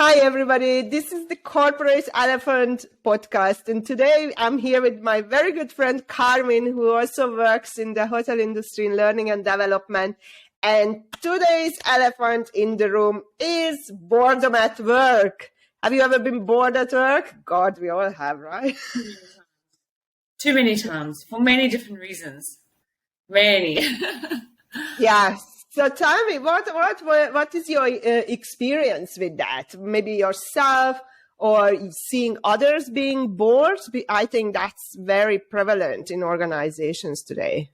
Hi, everybody. This is the Corporate Elephant podcast. And today I'm here with my very good friend, Carmen, who also works in the hotel industry in learning and development. And today's elephant in the room is boredom at work. Have you ever been bored at work? God, we all have, right? Too many times, for many different reasons. Many. Yes. So tell me, what is your experience with that? Maybe yourself or seeing others being bored? I think that's very prevalent in organizations today.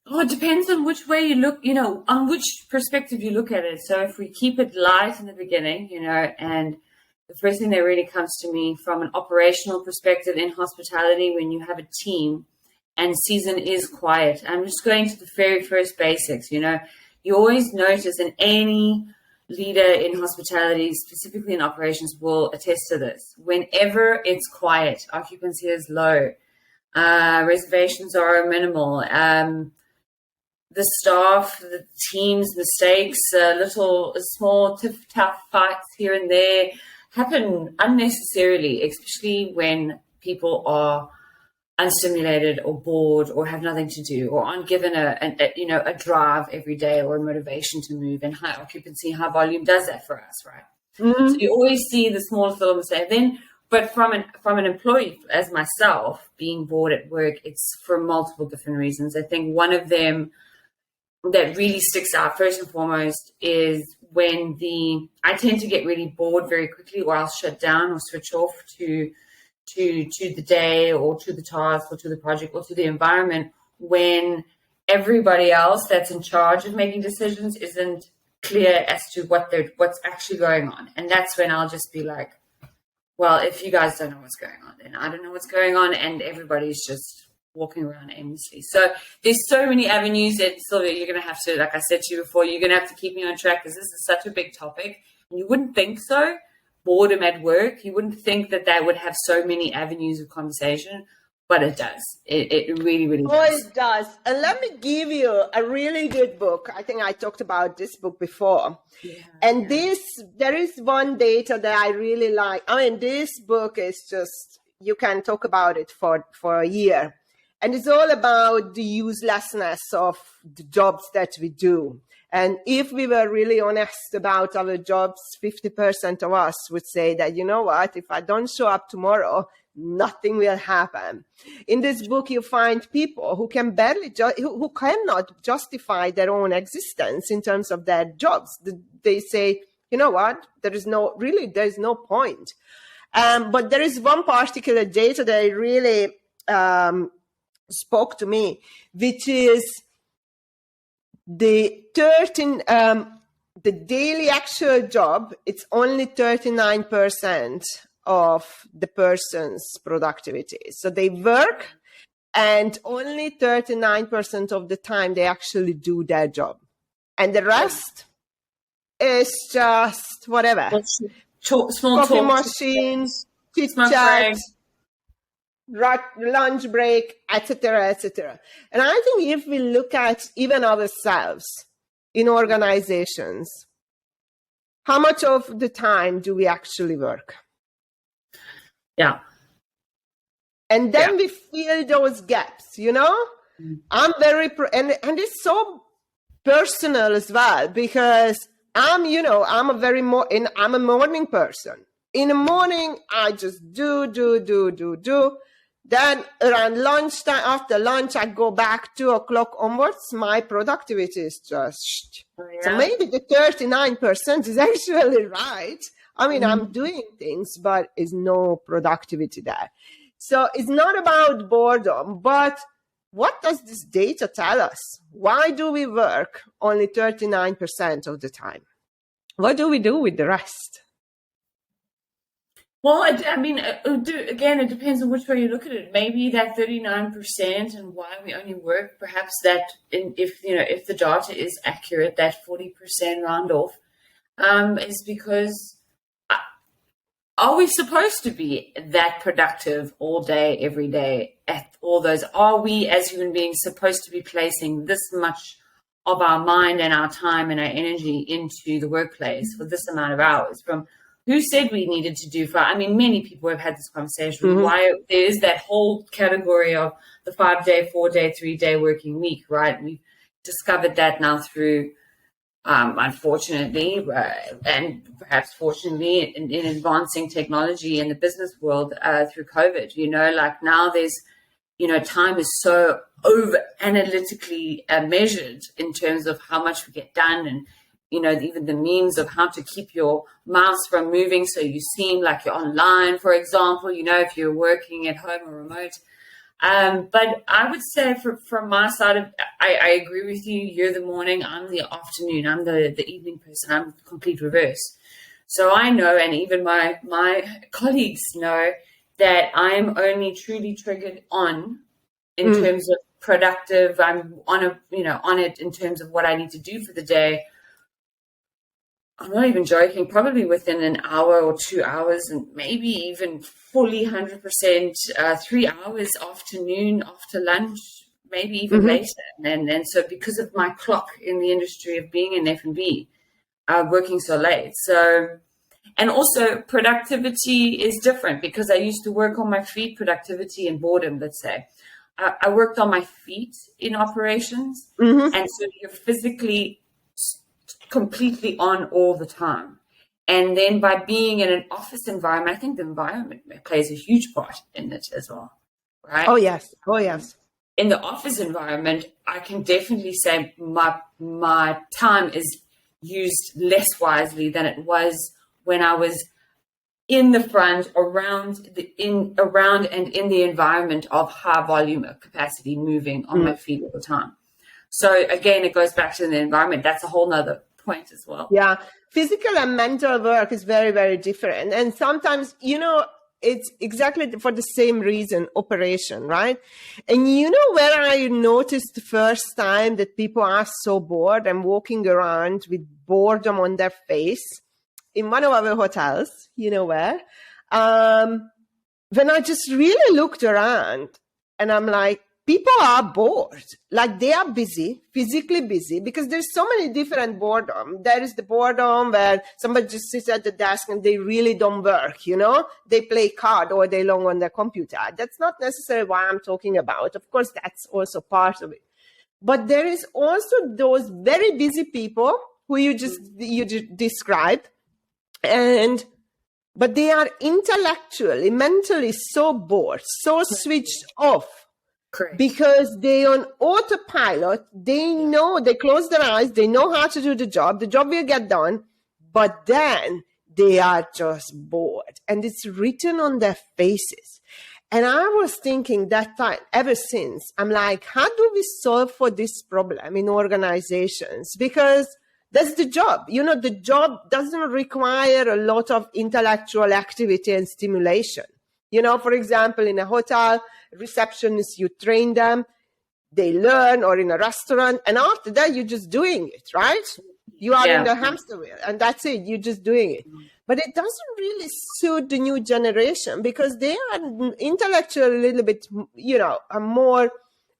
Oh, it depends on which way you look, on which perspective you look at it. So if we keep it light in the beginning, and the first thing that really comes to me from an operational perspective in hospitality, when you have a team and season is quiet, I'm just going to the very first basics, You always notice, and any leader in hospitality, specifically in operations, will attest to this. Whenever it's quiet, occupancy is low, reservations are minimal, the staff, the team's mistakes, small tough fights here and there happen unnecessarily, especially when people are unstimulated or bored or have nothing to do or aren't given a drive every day or a motivation to move. And high occupancy, high volume does that for us, right? Mm-hmm. So you always see the smallest little mistake. But from an employee as myself, being bored at work, it's for multiple different reasons. I think one of them that really sticks out first and foremost is when I tend to get really bored very quickly, or I'll shut down or switch off to the day or to the task or to the project or to the environment when everybody else that's in charge of making decisions isn't clear as to what's actually going on. And that's when I'll just be like, well, if you guys don't know what's going on, then I don't know what's going on, and everybody's just walking around aimlessly. So there's so many avenues that, Sylvia, you're going to have to, like I said to you before, you're going to have to keep me on track because this is such a big topic. And you wouldn't think so. Boredom at work, you wouldn't think that would have so many avenues of conversation, but it does. It really, really does. Oh, it does. And let me give you a really good book. I think I talked about this book before. Yeah, and there is one data that I really like. I mean, this book is just, you can talk about it for a year. And it's all about the uselessness of the jobs that we do. And if we were really honest about our jobs, 50% of us would say that, you know what, if I don't show up tomorrow, nothing will happen. In this book, you find people who can who cannot justify their own existence in terms of their jobs. They say, you know what, there's no point. But there is one particular data that really spoke to me, which is the daily actual job. It's only 39% of the person's productivity. So they work, and only 39% of the time they actually do their job, and the rest is just whatever. Coffee machines, chit chat, lunch break, etc., etc. And I think if we look at even ourselves in organizations, how much of the time do we actually work? Yeah. And then we fill those gaps, I'm very, and it's so personal as well, because I'm a morning person. In the morning, I just do. Then around lunchtime, after lunch, I go back 2:00 onwards. My productivity is just, so maybe the 39% is actually right. I mean, I'm doing things, but there's no productivity there. So it's not about boredom, but what does this data tell us? Why do we work only 39% of the time? What do we do with the rest? Well, again, it depends on which way you look at it. Maybe that 39% and why we only work, perhaps that if the data is accurate, that 40% round off is because are we supposed to be that productive all day, every day at all those? Are we as human beings supposed to be placing this much of our mind and our time and our energy into the workplace for this amount of hours, from who said we needed to do 5? I mean, many people have had this conversation. Mm-hmm. Why there is that whole category of the 5-day, 4-day, 3-day working week, right? We've discovered that now through, unfortunately, and perhaps fortunately, in advancing technology in the business world through COVID. Like now there's, time is so over analytically measured in terms of how much we get done, and even the means of how to keep your mouse from moving so you seem like you're online, for example, if you're working at home or remote. But I would say from my side, I agree with you. You're the morning, I'm the afternoon, I'm the evening person, I'm the complete reverse. So I know, and even my colleagues know, that I'm only truly triggered on in terms of productive. I'm on it in terms of what I need to do for the day. I'm not even joking, probably within an hour or 2 hours, and maybe even fully 100%, 3 hours afternoon after lunch, maybe even later. And so because of my clock in the industry of being in F&B, working so late. So, and also productivity is different because I used to work on my feet, productivity and boredom, let's say. I worked on my feet in operations, and so you're physically completely on all the time. And then by being in an office environment, I think the environment plays a huge part in it as well, right? Oh, yes. In the office environment, I can definitely say my time is used less wisely than it was when I was in the front, around and in the environment of high volume of capacity, moving on my feet all the time. So again, it goes back to the environment. That's a whole nother point as well. Yeah. Physical and mental work is very, very different. And sometimes, it's exactly for the same reason, operation, right? And where I noticed the first time that people are so bored and walking around with boredom on their face? In one of our hotels, where? When I just really looked around and I'm like, people are bored. Like they are busy, physically busy, because there's so many different boredom. There is the boredom where somebody just sits at the desk and they really don't work, They play card all day long on their computer. That's not necessarily what I'm talking about. Of course, that's also part of it. But there is also those very busy people who you just described. But they are intellectually, mentally so bored, so switched off. Correct. Because they on autopilot, they know, they close their eyes, they know how to do the job will get done, but then they are just bored. And it's written on their faces. And I was thinking that time, ever since, I'm like, how do we solve for this problem in organizations? Because that's the job. The job doesn't require a lot of intellectual activity and stimulation. For example, in a hotel, receptionists, you train them, they learn, or in a restaurant, and after that, you're just doing it, right? You are in the hamster wheel, and that's it. You're just doing it. But it doesn't really suit the new generation because they are intellectually a little bit, more.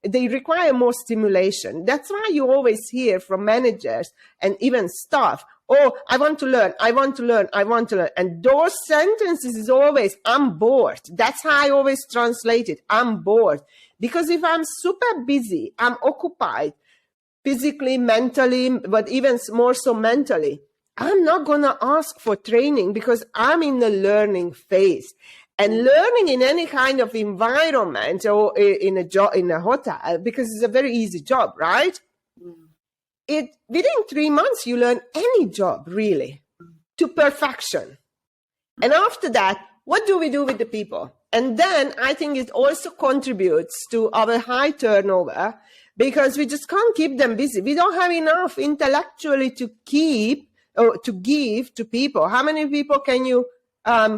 They require more stimulation. That's why you always hear from managers and even staff, oh, I want to learn, I want to learn, I want to learn. And those sentences is always, I'm bored. That's how I always translate it. I'm bored. Because if I'm super busy, I'm occupied physically, mentally, but even more so mentally, I'm not going to ask for training because I'm in the learning phase. And learning in any kind of environment or in a job, in a hotel, because it's a very easy job, right? Within 3 months, you learn any job really to perfection. And after that, what do we do with the people? And then I think it also contributes to our high turnover because we just can't keep them busy. We don't have enough intellectually to keep or to give to people. How many people can you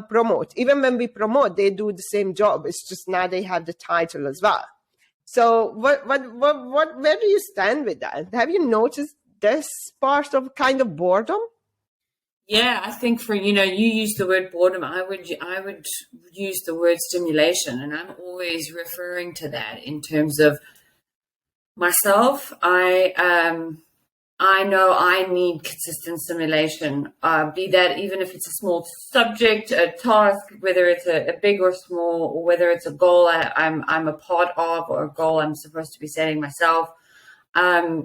promote? Even when we promote, they do the same job. It's just now they have the title as well. So where do you stand with that? Have you noticed this part of kind of boredom? Yeah, I think you used the word boredom. I would use the word stimulation, and I'm always referring to that in terms of myself. I know I need consistent stimulation, be that even if it's a small subject, a task, whether it's a big or small, or whether it's a goal I'm a part of, or a goal I'm supposed to be setting myself. I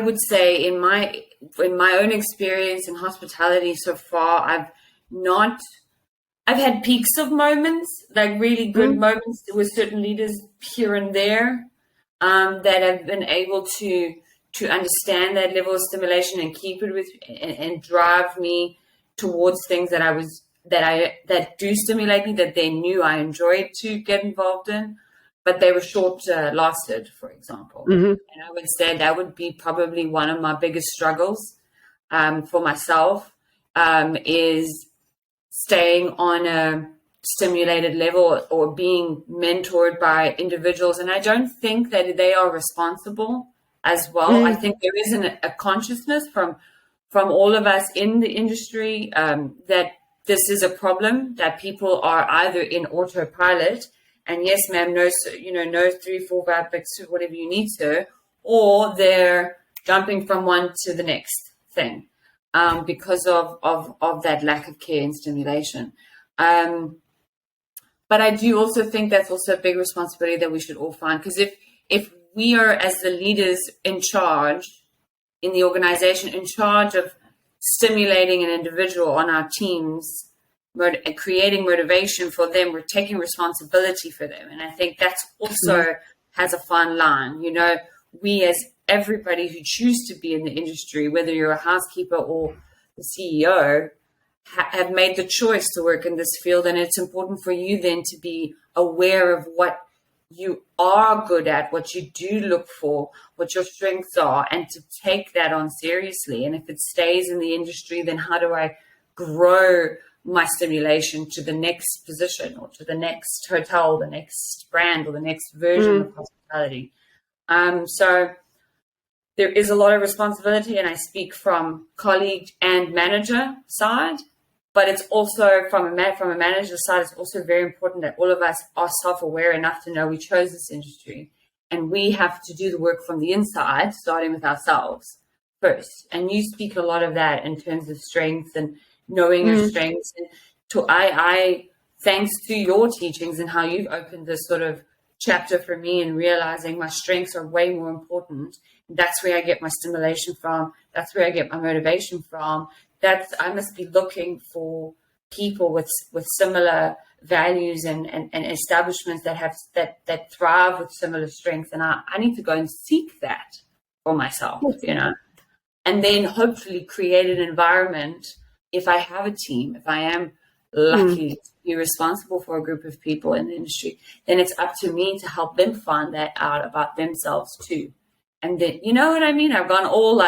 would say in my own experience in hospitality so far, I've had peaks of moments, like really good moments with certain leaders here and there, that have been able to understand that level of stimulation and keep it with and drive me towards things that do stimulate me, that they knew I enjoyed to get involved in, but they were short lasted, for example. And I would say that would be probably one of my biggest struggles for myself, is staying on a stimulated level or being mentored by individuals. And I don't think that they are responsible as well. I think there is a consciousness from all of us in the industry that this is a problem, that people are either in autopilot and yes, ma'am, no, no 3, 4, 5, 6, whatever you need to, or they're jumping from one to the next thing. Because of that lack of care and stimulation. But I do also think that's also a big responsibility that we should all find. Because if we are, as the leaders in charge in the organization, in charge of stimulating an individual on our teams, creating motivation for them, we're taking responsibility for them. And I think that's also has a fine line. We as everybody who choose to be in the industry, whether you're a housekeeper or the CEO, have made the choice to work in this field. And it's important for you then to be aware of what you are good at, what you do look for, what your strengths are, and to take that on seriously. And if it stays in the industry, then how do I grow my stimulation to the next position or to the next hotel, the next brand, or the next version of hospitality? So there is a lot of responsibility, and I speak from colleague and manager side, but it's also from a manager side, it's also very important that all of us are self-aware enough to know we chose this industry, and we have to do the work from the inside, starting with ourselves first. And you speak a lot of that in terms of strengths and knowing your strengths. And I thanks to your teachings and how you've opened this sort of chapter for me and realizing my strengths are way more important. That's where I get my stimulation from. That's where I get my motivation from. I must be looking for people with similar values and establishments that thrive with similar strengths. And I need to go and seek that for myself, and then hopefully create an environment. If I have a team, if I am lucky to be responsible for a group of people in the industry, then it's up to me to help them find that out about themselves too. And then, you know what I mean? I've gone all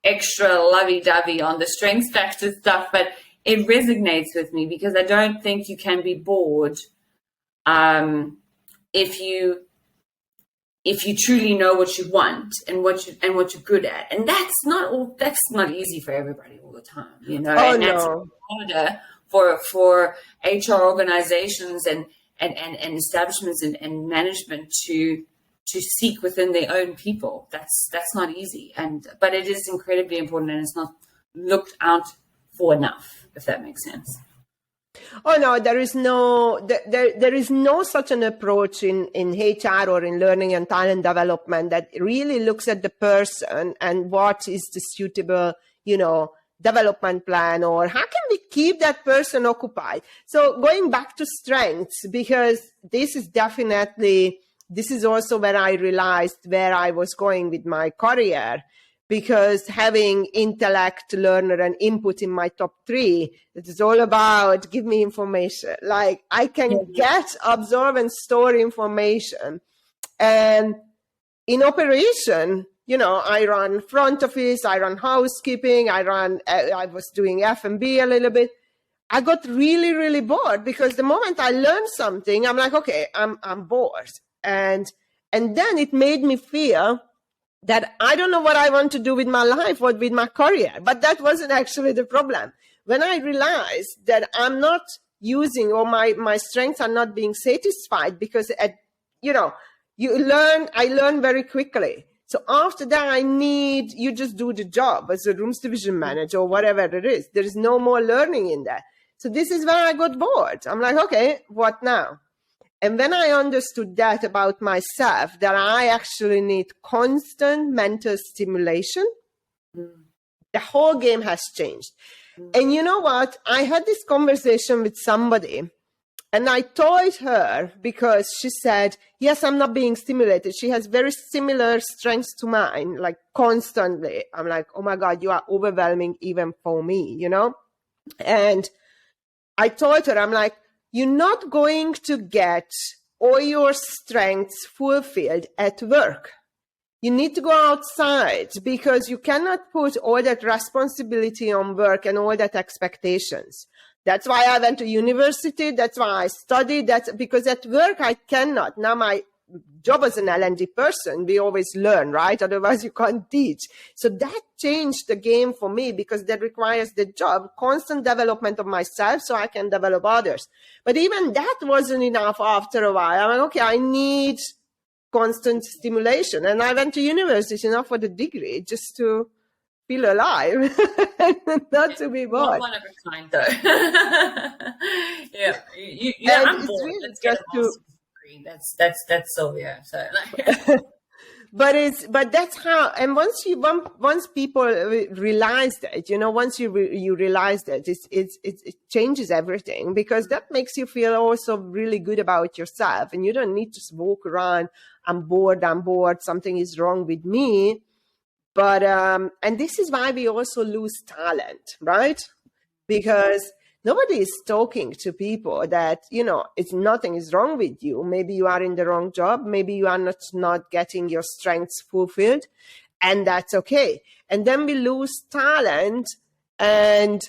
extra lovey-dovey on the strengths factor stuff, but it resonates with me because I don't think you can be bored if you truly know what you want and what you're good at. And that's not easy for everybody all the time, That's harder for HR organizations and establishments and management to seek within their own people. That's not easy, but it is incredibly important, and it's not looked out for enough, if that makes sense. Oh no, there is no such an approach in HR or in learning and talent development that really looks at the person and what is the suitable, development plan, or how can we keep that person occupied. So going back to strengths, because this is also where I realized where I was going with my career, because having intellect, learner, and input in my top 3, it is all about give me information. Like I can absorb and store information. And in operation, I run front office, I run housekeeping, I was doing F&B a little bit. I got really, really bored because the moment I learned something, I'm like, okay, I'm bored. And then it made me feel that I don't know what I want to do with my life or with my career. But that wasn't actually the problem. When I realized that I'm not using, or my strengths are not being satisfied, because I learn very quickly. So after that, you just do the job as a rooms division manager or whatever it is. There is no more learning in that. So this is where I got bored. I'm like, okay, what now? And when I understood that about myself, that I actually need constant mental stimulation, the whole game has changed. And you know what? I had this conversation with somebody, and I told her, because she said, yes, I'm not being stimulated. She has very similar strengths to mine, like constantly. I'm like, oh my God, you are overwhelming even for me, you know? And I told her, I'm like, you're not going to get all your strengths fulfilled at work. You need to go outside, because you cannot put all that responsibility on work and all that expectations. That's why I went to university. That's why I studied. That's because at work I cannot. Now my job as an L&D person, we always learn, right? Otherwise you can't teach. So that changed the game for me, because that requires the job, constant development of myself so I can develop others. But even that wasn't enough after a while. I'm like, okay, I need constant stimulation. And I went to university, not for the degree, just to feel alive, not to be bored. One of a kind, though. Yeah, I'm bored. Really Let's get a master's degree. That's so, yeah. So, but that's how. And once people realize that, you know, once you realize that, it changes everything, because that makes you feel also really good about yourself, and you don't need to walk around, I'm bored, something is wrong with me. But and this is why we also lose talent, right? Because nobody is talking to people that, you know, nothing is wrong with you. Maybe you are in the wrong job. Maybe you are not getting your strengths fulfilled, and that's okay. And then we lose talent, and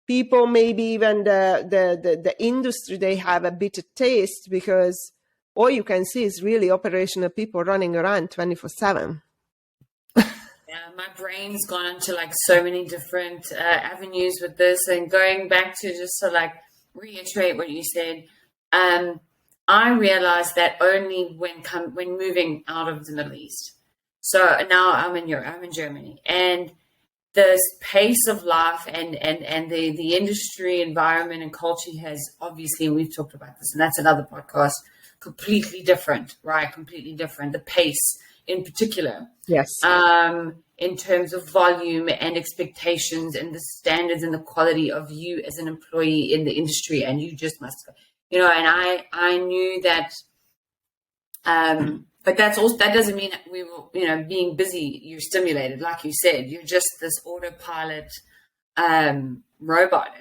people, maybe even the industry, they have a bitter taste, because all you can see is really operational people running around 24/7. Yeah, my brain's gone into like so many different avenues with this, and going back to just to like reiterate what you said, I realized that only when moving out of the Middle East. So now I'm in Germany, and the pace of life and the industry environment and culture has obviously, and we've talked about this, and that's another podcast, completely different, right? Completely different. The pace in particular. Yes. In terms of volume and expectations and the standards and the quality of you as an employee in the industry, and you just must, you know, and I knew that, but that doesn't mean that we will, you know, being busy, you're stimulated. Like you said, you're just this autopilot, robot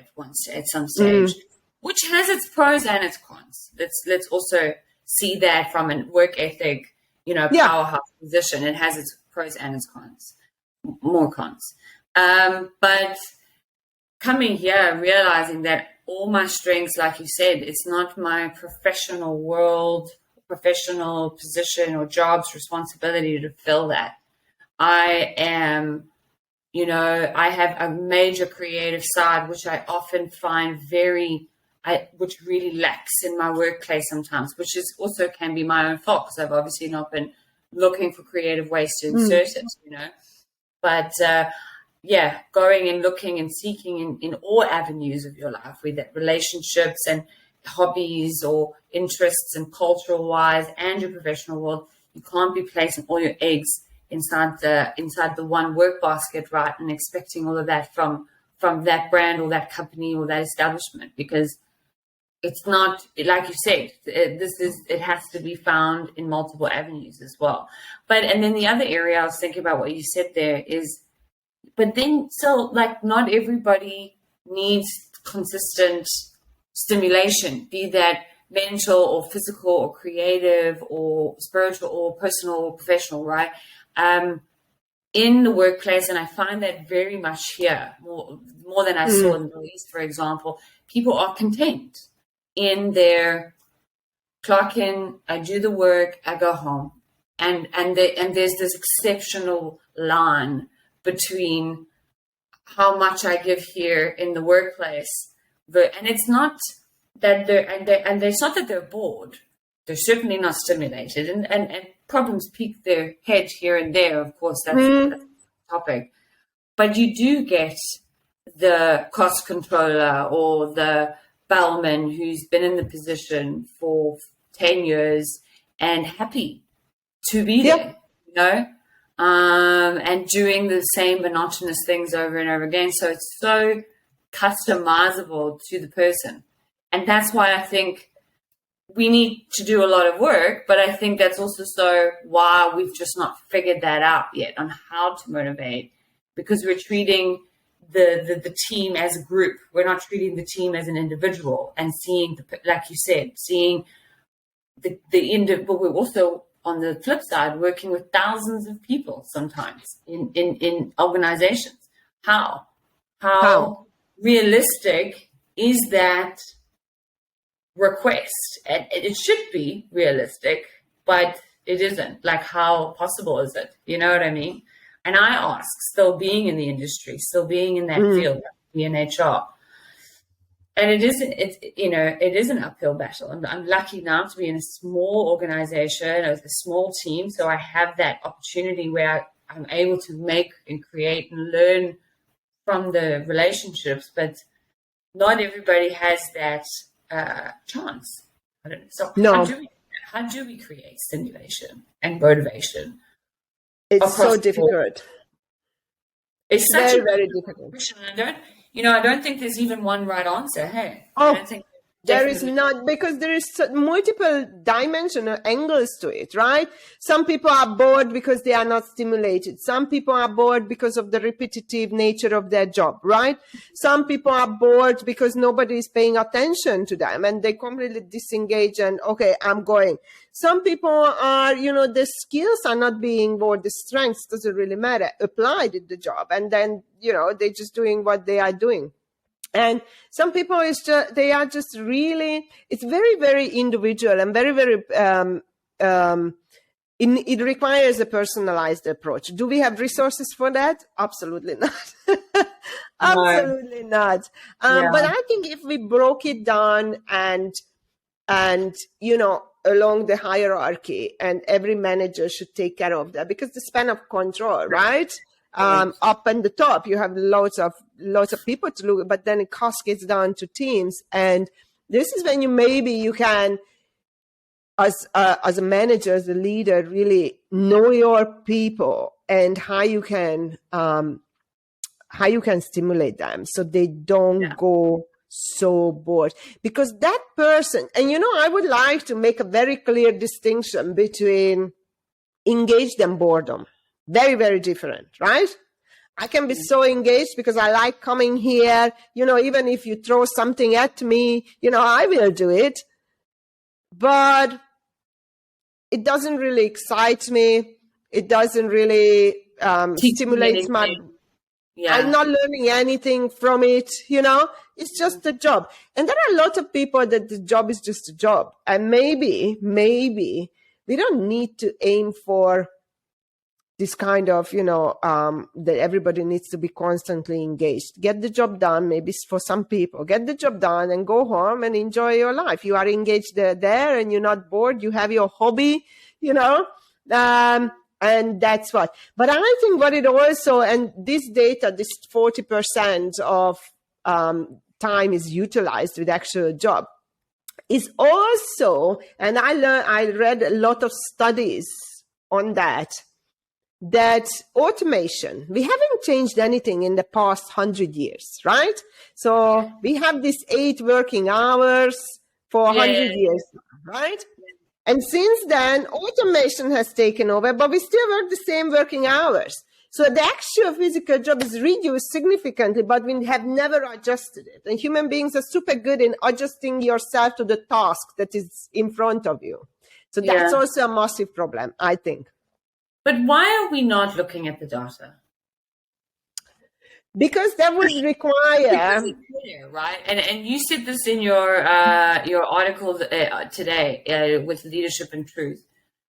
at some stage, which has its pros and its cons. Let's also see that from a work ethic, you know, powerhouse position. It has its pros and its cons, more cons. But coming here, realizing that all my strengths, like you said, it's not my professional world, professional position or job's responsibility to fill that. I am, you know, I have a major creative side, which I often find which really lacks in my workplace sometimes, which is also can be my own fault, because I've obviously not been looking for creative ways to insert it, you know. But going and looking and seeking in all avenues of your life, whether relationships and hobbies or interests and cultural wise and your professional world, you can't be placing all your eggs inside the one work basket, right? And expecting all of that from that brand or that company or that establishment, because it's not, like you said, it has to be found in multiple avenues as well. And then the other area I was thinking about what you said there is, but then, so like not everybody needs consistent stimulation, be that mental or physical or creative or spiritual or personal or professional, right? In the workplace, and I find that very much here, more than I saw in the Middle East, for example, people are content in their clock in, I do the work, I go home. And there's this exceptional line between how much I give here in the workplace, and it's not that it's not that they're bored. They're certainly not stimulated, and problems peek their head here and there. Of course, that's a topic. But you do get the cost controller or the bellman who's been in the position for 10 years and happy to be there, you know, and doing the same monotonous things over and over again. So it's so customizable to the person. And that's why I think we need to do a lot of work, but I think that's also why we've just not figured that out yet on how to motivate, because we're treating the team as a group. We're not treating the team as an individual and seeing, like you said, seeing but we're also, on the flip side, working with thousands of people sometimes in organizations. How realistic is that request? And it should be realistic, but it isn't. Like, how possible is it? You know what I mean? And I ask, still being in the industry, still being in that field, in HR. And it is an uphill battle. I'm lucky now to be in a small organization with a small team. So I have that opportunity where I'm able to make and create and learn from the relationships, but not everybody has that chance. I don't know. So no. How do we create stimulation and motivation? It's so difficult. It's very, very difficult. I don't think there's even one right answer. Hey, oh, I don't think there is not, because there is multiple dimensional angles to it, right? Some people are bored because they are not stimulated. Some people are bored because of the repetitive nature of their job, right? Some people are bored because nobody is paying attention to them and they completely disengage and, okay, I'm going. Some people are, the skills are not being bored. The strengths doesn't really matter. Applied in the job. And then, they're just doing what they are doing. And some people they are just really, it's very, very individual and very, very, it requires a personalized approach. Do we have resources for that? Absolutely not. Absolutely not. But I think if we broke it down and along the hierarchy, and every manager should take care of that, because the span of control, right? Up and the top, you have lots of people to look, but then it cascades down to teams. And this is when you can, as a manager, as a leader, really know your people and how you can stimulate them so they don't go so bored. Because that person, and I would like to make a very clear distinction between engaged and boredom. Very, very different, right? I can be so engaged because I like coming here. Even if you throw something at me, I will do it. But it doesn't really excite me. It doesn't really stimulate my... I'm not learning anything from it, It's just a job. And there are a lot of people that the job is just a job. And maybe we don't need to aim for this kind of, that everybody needs to be constantly engaged. Get the job done, maybe for some people. Get the job done and go home and enjoy your life. You are engaged there and you're not bored. You have your hobby, and that's what. But I think what it also, and this data, this 40% of time is utilized with actual job, is also, and I read a lot of studies on that automation, we haven't changed anything in the past 100 years, right? So we have this 8 working hours for 100 years, right? And since then, automation has taken over, but we still work the same working hours. So the actual physical job is reduced significantly, but we have never adjusted it. And human beings are super good in adjusting yourself to the task that is in front of you. So that's also a massive problem, I think. But why are we not looking at the data? Because that would require... right? And you said this in your article today with Leadership and Truth,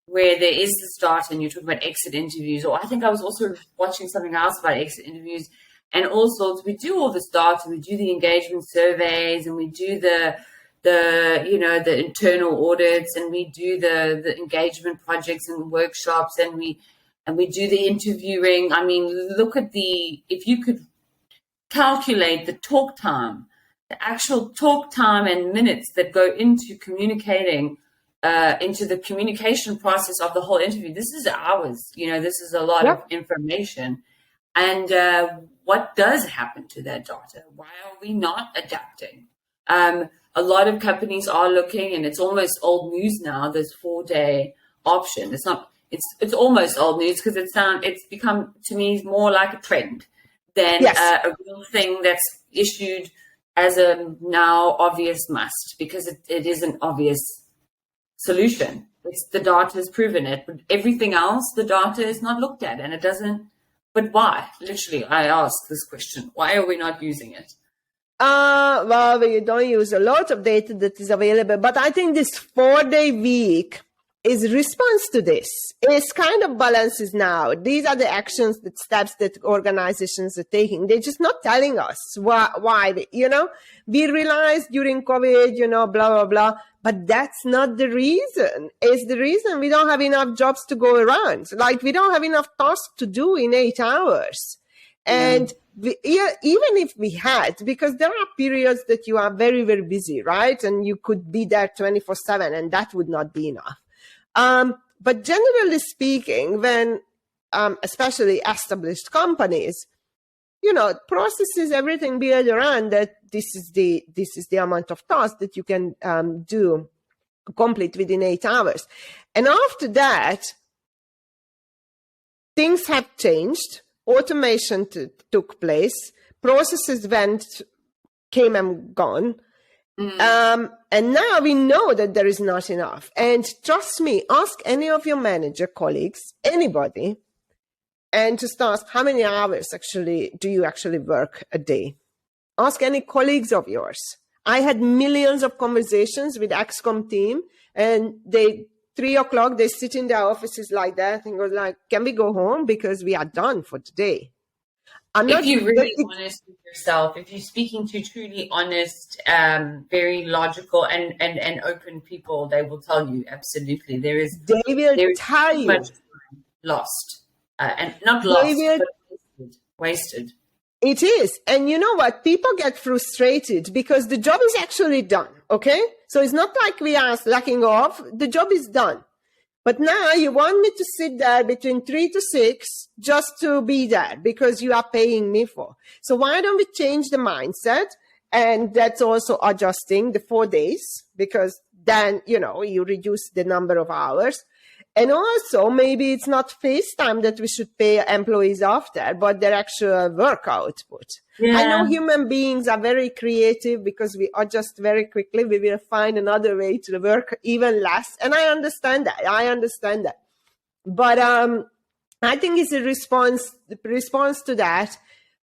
where there is this data and you talk about exit interviews, or I think I was also watching something else about exit interviews, and all sorts. We do all this data, we do the engagement surveys, and we do the the internal audits, and we do the engagement projects and workshops, and we do the interviewing. I mean, look at if you could calculate the talk time, the actual talk time and minutes that go into communicating, into the communication process of the whole interview. This is hours, this is a lot of information. And what does happen to that data? Why are we not adapting? A lot of companies are looking, and it's almost old news now, this 4-day option. It's almost old news because it's become, to me, more like a trend than a real thing that's issued as a now obvious must, because it is an obvious solution. The data has proven it, but everything else, the data is not looked at, and it doesn't. But why? Literally, I ask this question: why are we not using it? Well, we don't use a lot of data that is available, but I think this 4-day week is response to this. It's kind of balances now. These are the actions, the steps that organizations are taking. They're just not telling us why. We realized during COVID, blah, blah, blah, but that's not the reason. It's the reason we don't have enough jobs to go around. Like, we don't have enough tasks to do in 8 hours. And even if we had, because there are periods that you are very, very busy, right? And you could be there 24/7, and that would not be enough. But generally speaking, when especially established companies, processes, everything built around that this is the amount of tasks that you can complete within 8 hours. And after that, things have changed. Automation took place. Processes came and gone. And now we know that there is not enough. And trust me, ask any of your manager colleagues, anybody, and just ask how many hours do you actually work a day. Ask any colleagues of yours. I had millions of conversations with XCOM team, and 3:00, they sit in their offices like that and go like, can we go home? Because we are done for today. If you're really honest with yourself, if you're speaking to truly honest, very logical and open people, they will tell you absolutely there is too much time lost, and not lost, but wasted. It is. And you know what? People get frustrated because the job is actually done. Okay. So it's not like we are slacking off. The job is done. But now you want me to sit there between 3 to 6 just to be there because you are paying me for. So why don't we change the mindset? And that's also adjusting the 4 days, because then, you reduce the number of hours. And also, maybe it's not face time that we should pay employees after, but their actual work output. Yeah. I know human beings are very creative because we adjust very quickly. We will find another way to work even less. And I understand that. But I think it's a response to that.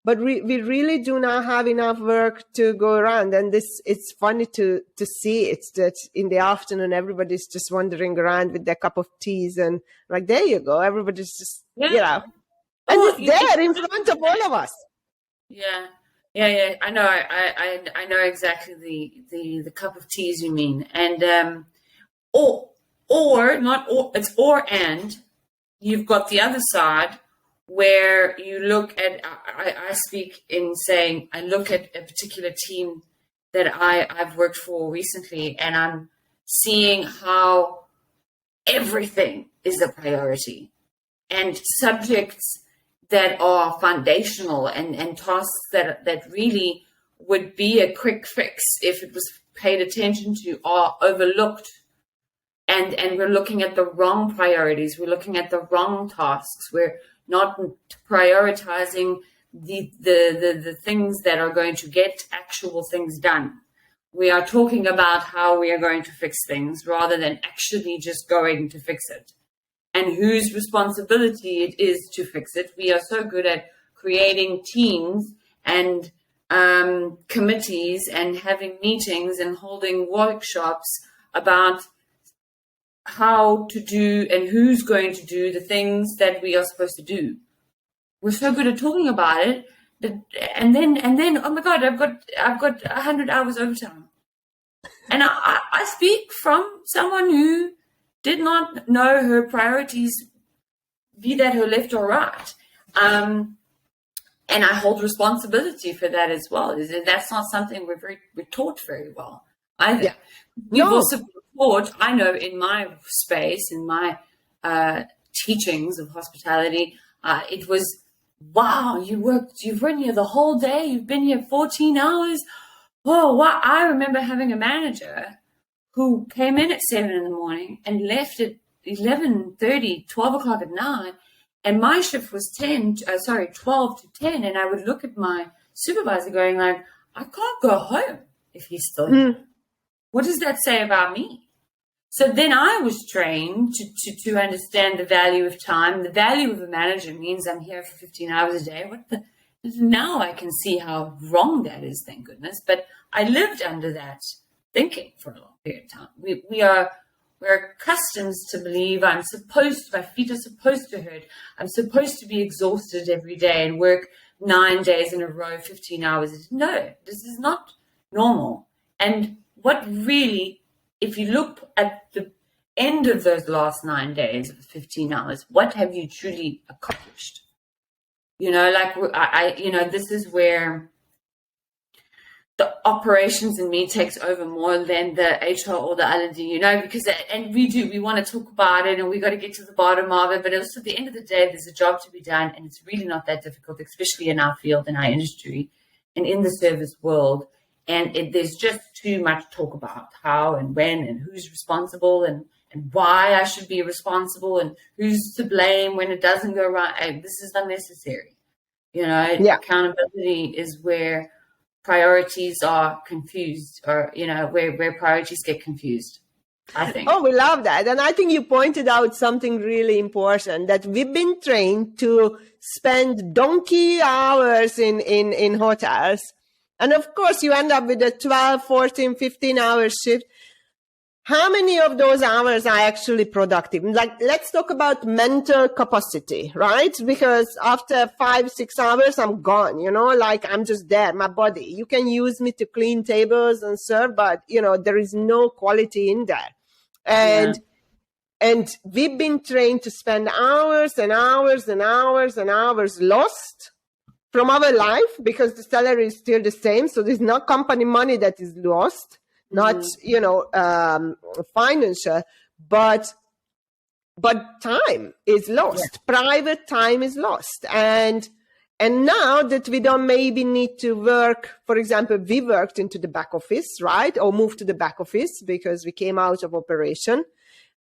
But we really do not have enough work to go around. And it's funny to see it, that in the afternoon, everybody's just wandering around with their cup of teas and like, there you go. Everybody's just, and it's there in front of all of us. Yeah. I know. I know exactly the cup of teas you mean. And, and you've got the other side, where you look at, I speak in saying, I look at a particular team that I've worked for recently, and I'm seeing how everything is a priority, and subjects that are foundational and tasks that really would be a quick fix if it was paid attention to are overlooked. And we're looking at the wrong priorities. We're looking at the wrong tasks. We're not prioritizing the things that are going to get actual things done. We are talking about how we are going to fix things rather than actually just going to fix it, and whose responsibility it is to fix it. We are so good at creating teams and committees and having meetings and holding workshops about how to do and who's going to do the things that we are supposed to do. We're so good at talking about it, and then oh my God, I've got 100 hours overtime. And I speak from someone who did not know her priorities, be that her left or right. And I hold responsibility for that as well. That's not something we're taught very well either. Yeah. We've No. also been taught, I know in my space, in my teachings of hospitality, it was, wow, you've been here the whole day, you've been here 14 hours. Oh, wow. I remember having a manager who came in at 7 in the morning and left at 11:30, 12 o'clock at night. And my shift was 12 to 10. And I would look at my supervisor going like, I can't go home if he's still here. What does that say about me? So then I was trained to understand the value of time. The value of a manager means I'm here for 15 hours a day. Now I can see how wrong that is, thank goodness. But I lived under that thinking for a long period of time. We're accustomed to believe my feet are supposed to hurt. I'm supposed to be exhausted every day and work 9 days in a row, 15 hours. No, this is not normal. And what really, if you look at the end of those last 9 days of 15 hours, what have you truly accomplished? This is where the operations in me takes over more than the HR or the L&D, and we want to talk about it and we got to get to the bottom of it. But also at the end of the day, there's a job to be done and it's really not that difficult, especially in our field, in our industry and in the service world. And there's just too much talk about how and when and who's responsible and why I should be responsible and who's to blame when it doesn't go right. This is unnecessary. Accountability is where priorities are confused, or where priorities get confused, I think. Oh, we love that. And I think you pointed out something really important, that we've been trained to spend donkey hours in hotels. And of course you end up with a 12, 14, 15 hour shift. How many of those hours are actually productive? Like, let's talk about mental capacity, right? Because after 5, 6 hours, I'm gone, I'm just there, my body. You can use me to clean tables and serve, but, there is no quality in there. And we've been trained to spend hours and hours and hours and hours lost from our life because the salary is still the same. So there's no company money that is lost. Not, financial, but time is lost. Yeah. Private time is lost. And now that we don't maybe need to work, for example, we worked into the back office, right? Or moved to the back office because we came out of operation.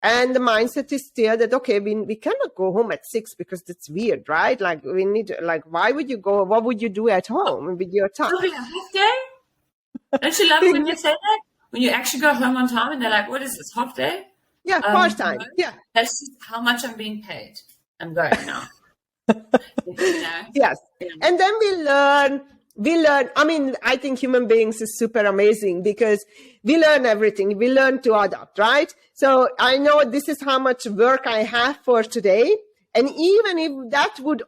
And the mindset is still that, okay, we cannot go home at 6 because that's weird, right? Like we need, why would you go? What would you do at home with your time? Having a half day? Don't you love it when you say that? When you actually go home on time and they're like, what is this, half day? Yeah, part-time. Yeah. That's just how much I'm being paid. I'm going now. Yes. Yeah. And then we learn, I think human beings is super amazing because we learn everything. We learn to adapt, right? So I know this is how much work I have for today. And even if that would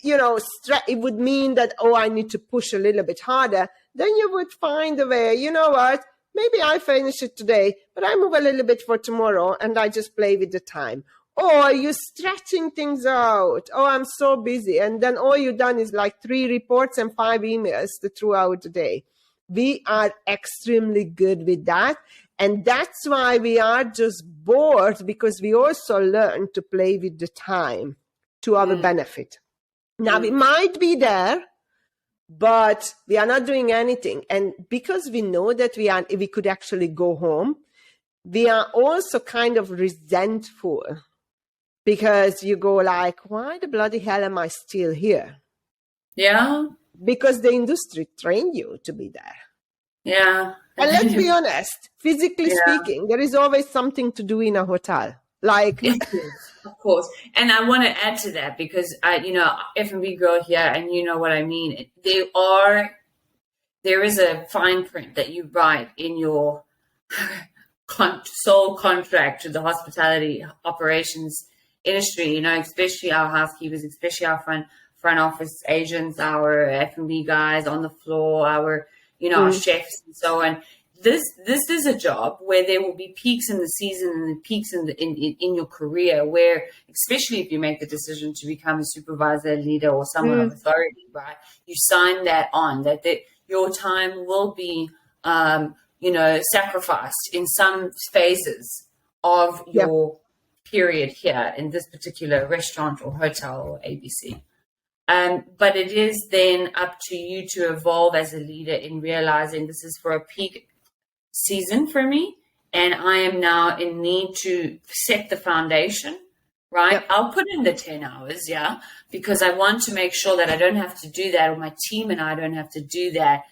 it would mean that, I need to push a little bit harder, then you would find a way, what? Maybe I finish it today, but I move a little bit for tomorrow and I just play with the time. Or you're stretching things out. Oh, I'm so busy. And then all you've done is 3 reports and 5 emails throughout the day. We are extremely good with that. And that's why we are just bored, because we also learn to play with the time to our benefit. Now, we might be there, but we are not doing anything. And because we know that we could actually go home, we are also kind of resentful because you go why the bloody hell am I still here? Yeah. Because the industry trained you to be there. Yeah. And let's be honest, physically speaking, there is always something to do in a hotel. Of course. And I want to add to that because F&B girl here, and you know what I mean. There is a fine print that you write in your sole contract to the hospitality operations industry, especially our housekeepers, especially our front office agents, our F&B guys on the floor, our, our chefs and so on. this is a job where there will be peaks in the season and peaks in your career, where, especially if you make the decision to become a supervisor, leader, or someone of authority, right? You sign that on, that your time will be, sacrificed in some phases of your period here in this particular restaurant or hotel or ABC. But it is then up to you to evolve as a leader in realizing this is for a peak season for me, and I am now in need to set the foundation, right? Yep. I'll put in the 10 hours, because I want to make sure that I don't have to do that, or my team and I don't have to do that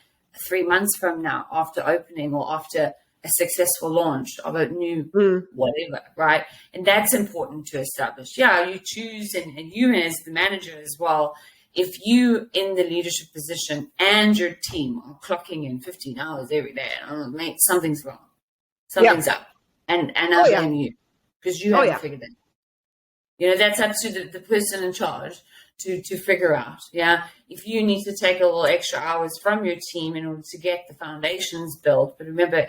3 months from now after opening or after a successful launch of a new whatever, right? And that's important to establish. You choose, and you as the manager as well, if you in the leadership position and your team are clocking in 15 hours every day, mate, something's wrong. Something's up. And I blame you, because you haven't figured it out. That's up to the person in charge to figure out. If you need to take a little extra hours from your team in order to get the foundations built, but remember,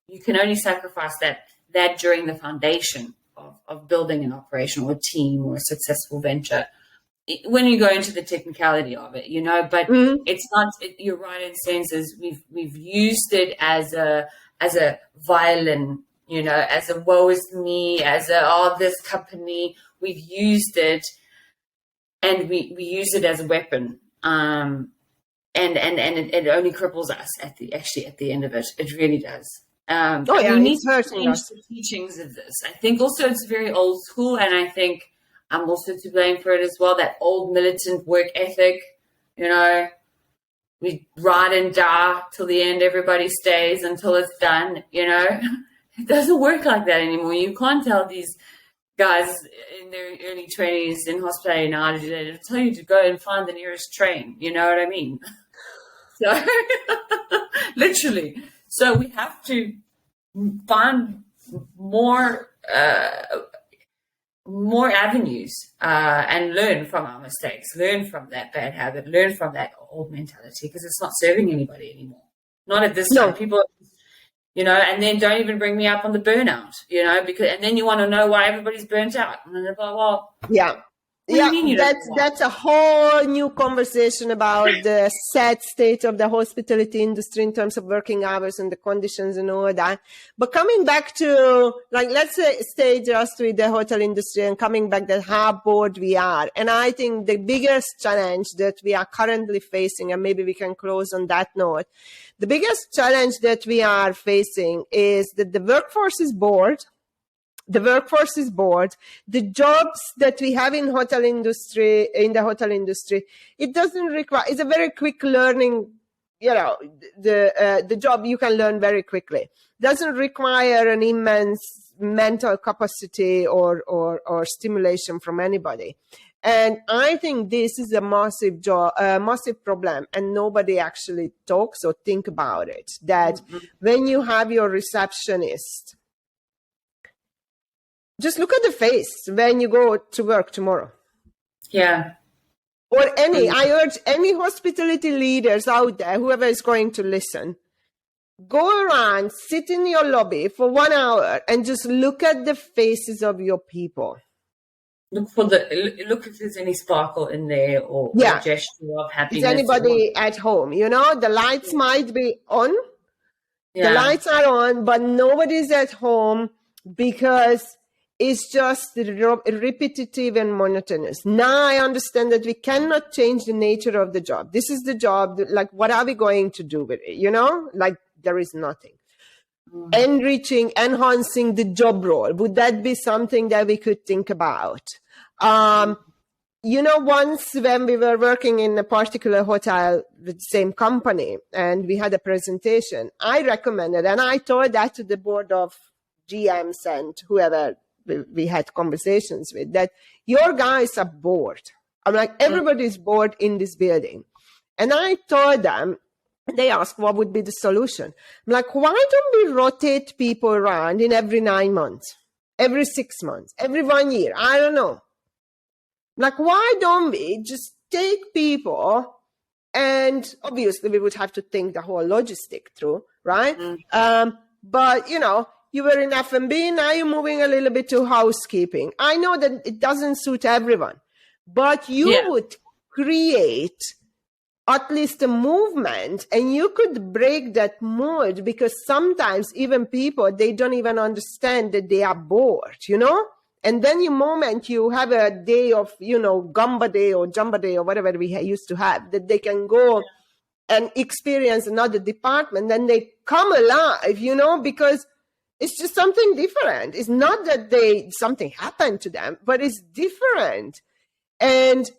you can only sacrifice that during the foundation of building an operational team or a successful venture. When you go into the technicality of it, but it's not. You're right in senses. We've used it as a violin, as a woe is me, as this company. We've used it, and we use it as a weapon. And it only cripples us at the end of it. It really does. We need to change the teachings of this. I think also it's very old school, and I think I'm also to blame for it as well. That old militant work ethic, we ride and die till the end. Everybody stays until it's done. It doesn't work like that anymore. You can't tell these guys in their early 20s in hospitality now to tell you to go and find the nearest train. You know what I mean? So literally. So we have to find more avenues and learn from our mistakes, learn from that bad habit, learn from that old mentality, because it's not serving anybody anymore. Not at this time. People, and then don't even bring me up on the burnout, and then you want to know why everybody's burnt out. And they're like, well, that's a whole new conversation about the sad state of the hospitality industry in terms of working hours and the conditions and all that. But coming back to, let's stay just with the hotel industry and coming back to how bored we are. And I think the biggest challenge that we are currently facing, and maybe we can close on that note, the biggest challenge that we are facing is that the workforce is bored. The workforce is bored. The jobs that we have in the hotel industry, it doesn't require, it's a very quick learning, the job you can learn very quickly. Doesn't require an immense mental capacity or stimulation from anybody. And I think this is a massive massive problem, and nobody actually talks or think about it. That when you have your receptionist, just look at the face when you go to work tomorrow. Yeah. Or I urge any hospitality leaders out there, whoever is going to listen, go around, sit in your lobby for 1 hour and just look at the faces of your people. Look if there's any sparkle in there or a gesture of happiness. Is anybody at home? The lights might be on. Yeah. The lights are on, but nobody's at home because it's just repetitive and monotonous. Now I understand that we cannot change the nature of the job. This is the job. What are we going to do with it? There is nothing. Enriching, enhancing the job role. Would that be something that we could think about? Once when we were working in a particular hotel with the same company and we had a presentation, I recommended, and I told that to the board of GMs and whoever we had conversations with, that your guys are bored. I'm like, everybody's bored in this building. And I told them, they asked what would be the solution. I'm like, why don't we rotate people around in every 9 months, every 6 months, every 1 year? I don't know. Why don't we just take people And obviously we would have to think the whole logistic through, right? But, you were in F&B, now you're moving a little bit to housekeeping. I know that it doesn't suit everyone, but you would create at least a movement, and you could break that mold, because sometimes even people, they don't even understand that they are bored, And then you have a day of, Gamba day or Jamba day or whatever we used to have, that they can go and experience another department, then they come alive, because it's just something different. It's not that something happened to them, but it's different. And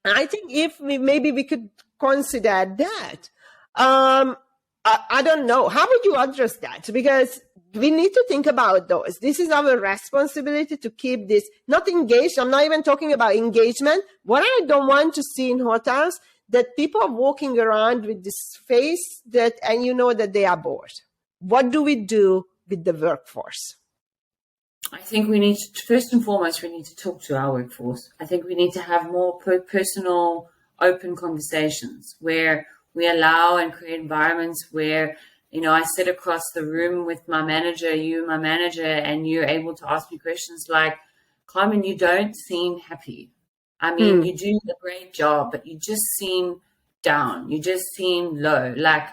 I think if maybe we could consider that. I don't know. How would you address that? Because we need to think about those. This is our responsibility to keep this not engaged. I'm not even talking about engagement. What I don't want to see in hotels, that people are walking around with this face and that they are bored. What do we do with the workforce? I think we need to, first and foremost, we need to talk to our workforce. I think we need to have more personal, open conversations where we allow and create environments where, I sit across the room with my manager, and you're able to ask me questions like, Carmen, you don't seem happy. I mean, you do a great job, but you just seem down. You just seem low. Like,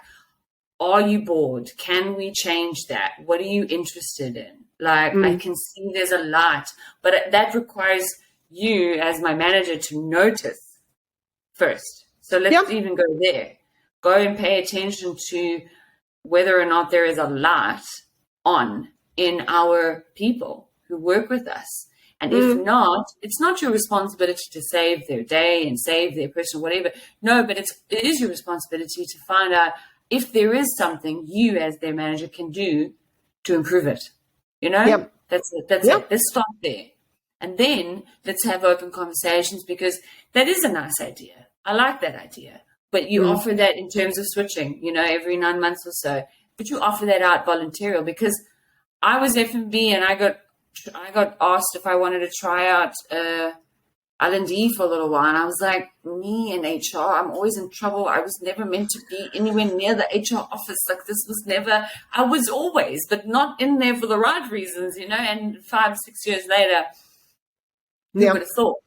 are you bored? Can we change that? What are you interested in? Like, I can see there's a lot, but that requires you as my manager to notice first. So let's even go there. Go and pay attention to whether or not there is a lot on in our people who work with us. And if not, it's not your responsibility to save their day and save their person, whatever. No, but it is your responsibility to find out if there is something you as their manager can do to improve it. That's it. Let's start there. And then let's have open conversations, because that is a nice idea. I like that idea. But you offer that in terms of switching, every 9 months or so. But you offer that out voluntarily, because I was F&B and I got asked if I wanted to try out L&D for a little while. And I was like, me and HR, I'm always in trouble. I was never meant to be anywhere near the HR office. Like, this was never, I was always, but not in there for the right reasons, And 5-6 years later, who would have thought?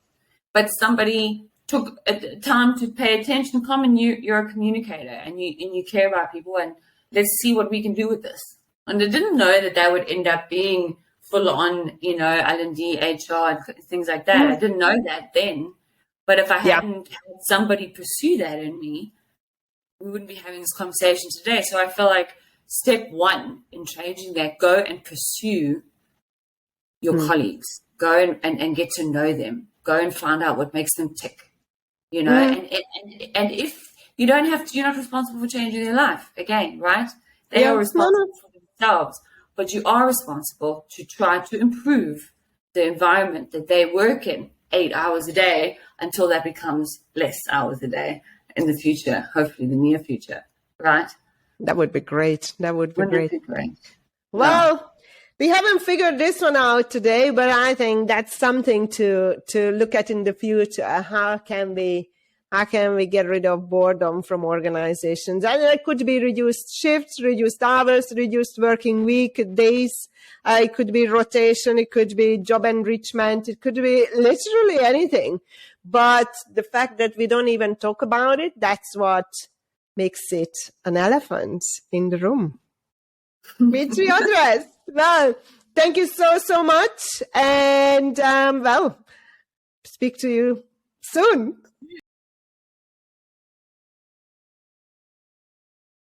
But somebody took time to pay attention. Carmen, you're a communicator and you care about people, and let's see what we can do with this. And I didn't know that would end up being full on, L&D, HR, and things like that. I didn't know that then. But if I hadn't had somebody pursue that in me, we wouldn't be having this conversation today. So I feel like step one in changing that, go and pursue your colleagues. Go and get to know them. Go and find out what makes them tick. And if you don't have to, you're not responsible for changing their life again, right? They are responsible for themselves, but you are responsible to try to improve the environment that they work in 8 hours a day until that becomes less hours a day in the future, hopefully the near future, right? That would be great. Wouldn't it be great? Well, we haven't figured this one out today, but I think that's something to look at in the future. How can we get rid of boredom from organizations? And it could be reduced shifts, reduced hours, reduced working week, days. It could be rotation. It could be job enrichment. It could be literally anything. But the fact that we don't even talk about it, that's what makes it an elephant in the room. Petri address. Well, thank you so much. And, speak to you soon.